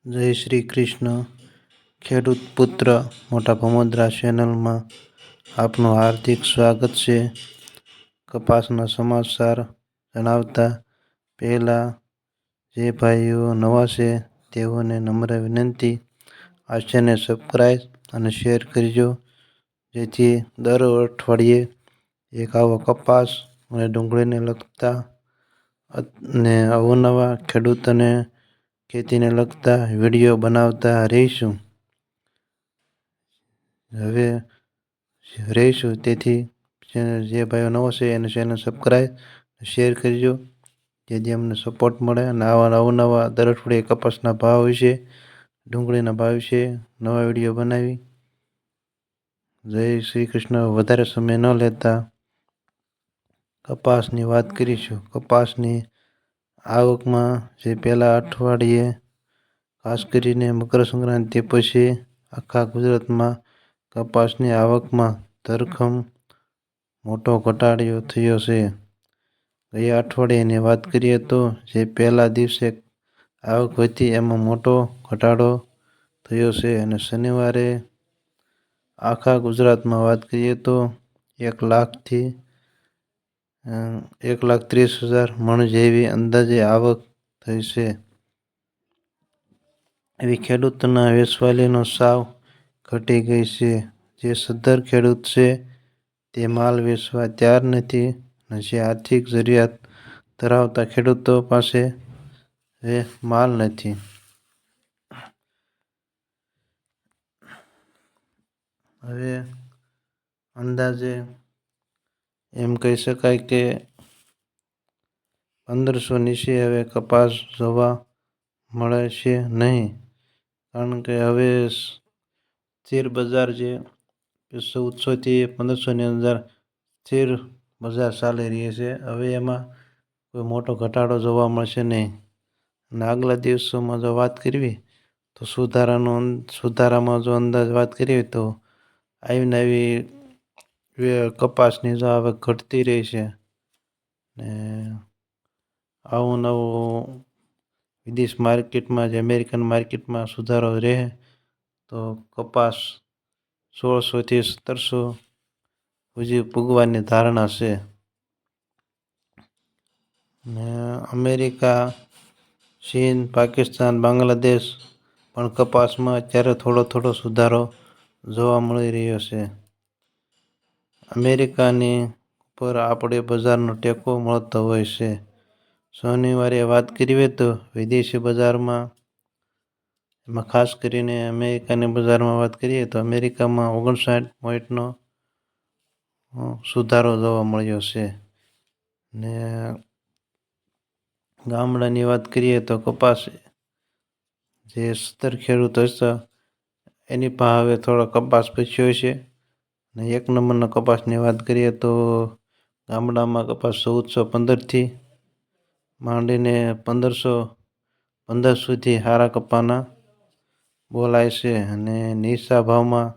જય શ્રી કૃષ્ણ. ખેડૂત પુત્ર મોટા ભમોદરા ચેનલમાં આપનું હાર્દિક સ્વાગત છે. કપાસના સમાચાર જણાવતા પહેલાં જે ભાઈઓ નવા છે તેઓને નમ્ર વિનંતી, આ ચેનલ સબસ્ક્રાઈબ અને શેર કરજો, જેથી દર અઠવાડિયે એક આવો કપાસ અને ડુંગળીને લગતા અને અવનવા ખેડૂતોને ખેતીને લગતા વિડીયો બનાવતા રહીશું. તેથી જે ભાઈઓ નવો છે એને ચેનલ સબસ્ક્રાઈબ શેર કરજો, જેથી અમને સપોર્ટ મળે અને આવા અવનવા દર અઠવાડિયે કપાસના ભાવ વિશે, ડુંગળીના ભાવ વિશે નવા વિડીયો બનાવી. જય શ્રી કૃષ્ણ. વધારે સમય ન લેતા કપાસની વાત કરીશું. કપાસની આવકમાં જે પહેલા અઠવાડિયે ખાસ કરીને મકર સંક્રાંતિ પછી આખા ગુજરાતમાં કપાસની આવકમાં ધરખમ મોટો ઘટાડો થયો છે. ગયા અઠવાડિયાની વાત કરીએ તો જે પહેલા દિવસે આવક વધી એમાં મોટો ઘટાડો થયો છે અને શનિવારે આખા ગુજરાતમાં વાત કરીએ તો 1,30,000 મણ જેવી અંદાજે આવક થઈ છે. એવી ખેડૂતોના વેચવાલીનો સાવ ઘટી ગઈ છે. જે સદ્ધર ખેડૂત છે તે માલ વેચવા તૈયાર નથી અને જે આર્થિક જરૂરિયાત ધરાવતા ખેડૂતો પાસે માલ નથી. હવે અંદાજે એમ કહી શકાય કે 1,500 નીચે હવે કપાસ જોવા મળે છે નહીં, કારણ કે હવે સ્થિર બજાર જે 1,400 થી 1,500ની અંદર સ્થિર બજાર ચાલી રહી છે. હવે એમાં કોઈ મોટો ઘટાડો જોવા મળશે નહીં. અને આગલા દિવસોમાં જો વાત કરવી તો સુધારામાં જો અંદાજ વાત કરીએ તો આવીને આવી કપાસની જો આવક ઘટતી રહી છે ને આવું નવું વિદેશ માર્કેટમાં જે અમેરિકન માર્કેટમાં સુધારો રહે તો કપાસ 1,600 થી 1,700 સુધી પૂગવાની ધારણા છે. ને અમેરિકા, ચીન, પાકિસ્તાન, બાંગ્લાદેશ પણ કપાસમાં અત્યારે થોડો સુધારો જોવા મળી રહ્યો છે. અમેરિકાની ઉપર આપણે બજારનો ટેકો મળતો હોય છે. શનિવારે વાત કરીએ તો વિદેશી બજારમાં, એમાં ખાસ કરીને અમેરિકાની બજારમાં વાત કરીએ તો અમેરિકામાં 59 પોઈન્ટનો સુધારો જોવા મળ્યો છે. ને ગામડાની વાત કરીએ તો કપાસ જે સદ્ધર ખેડૂત હશે એની પાસે હવે થોડો કપાસ બચ્યો છે. ને 1 નંબરના કપાસની વાત કરીએ તો ગામડામાં કપાસ 1,415થી માંડીને 1,515 સુધી સારા કપાસના બોલાય છે. અને નીચા ભાવમાં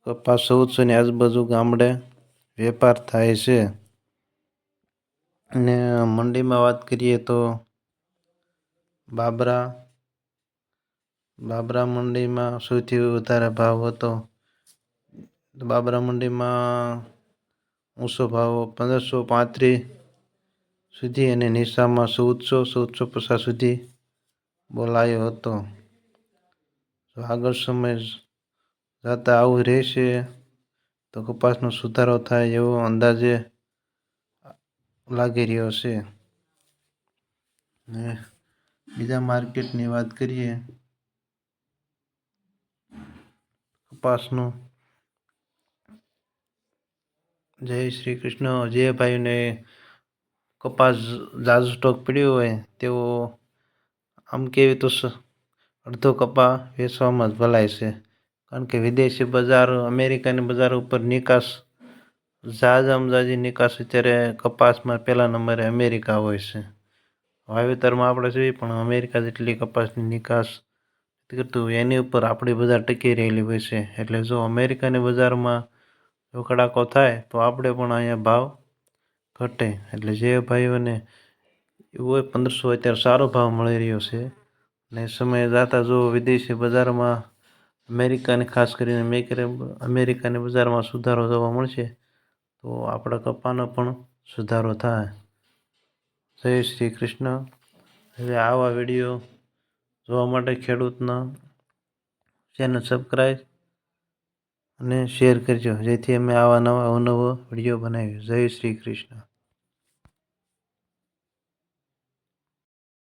કપાસ 1,400ની આજુબાજુ ગામડે વેપાર થાય છે. અને મંડીમાં વાત કરીએ તો બાબરા મંડીમાં સૌથી વધારે ભાવ હતો. બાબરા મંડીમાં ઊંચો ભાવ 1,535 સુધી અને નીચામાં 1,400-1,450 સુધી બોલાયો હતો. આગળ સમય જતા આવું રહેશે તો કપાસનો સુધારો થાય એવો અંદાજે લાગી રહ્યો છે. ને બીજા માર્કેટની વાત કરીએ કપાસનું, જય શ્રી કૃષ્ણ. જે ભાઈને કપાસ ઝાઝો સ્ટોક પડ્યો હોય તેઓ આમ કેવી તો અડધો કપાસ વેચવામાં જ ભલાય છે, કારણ કે વિદેશી બજાર, અમેરિકાની બજાર ઉપર નિકાસ ઝાઝામાં નિકાસ અત્યારે કપાસમાં પહેલા નંબરે અમેરિકા હોય છે. વાવેતરમાં આપણે જોઈએ પણ અમેરિકા જેટલી કપાસની નિકાસ કરતું હોય એની ઉપર આપણી બજાર ટકી રહેલી હોય છે. એટલે જો અમેરિકાની બજારમાં જો કડાકો થાય તો આપણે પણ અહીંયા ભાવ ઘટે. એટલે જે ભાઈઓને એવું હોય 1,500 અત્યારે સારો ભાવ મળી રહ્યો છે, ને સમય જતાં જો વિદેશી બજારમાં અમેરિકાની ખાસ કરીને અમેરિકાની બજારમાં સુધારો જોવા મળશે તો આપણા કપાનો પણ સુધારો થાય. જય શ્રી કૃષ્ણ. હવે આવા વિડીયો જોવા માટે ખેડૂતના ચેનલ સબસ્ક્રાઈબ અને શેર કરજો, જેથી અમે આવા નવા અવનવો વિડીયો બનાવીએ. જય શ્રી કૃષ્ણ.